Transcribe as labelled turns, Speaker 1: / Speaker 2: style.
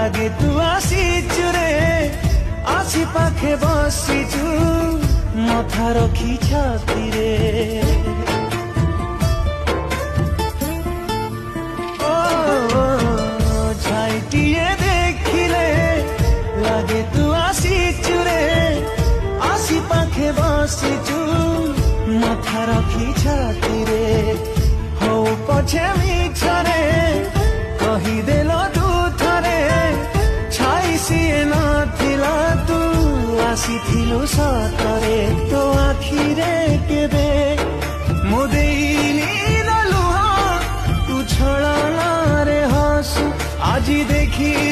Speaker 1: লাগে তু আসিছু রে আসি পাখে বসিছু মথা রখি ছাতিরে ও ছাইটিয়ে দেখিলে লাগে তু আসিছু রে আসি পাখে বসিছু মথা রখি ছাতিরে হও পছে মিছরে কহিদেল তু থরে ছাই সিয়ে নথিলা তু আসিथिलु সতরে তো আখিরে কেবে মো দেইলি লুহ তু ছলনারে হসু আজি দেখি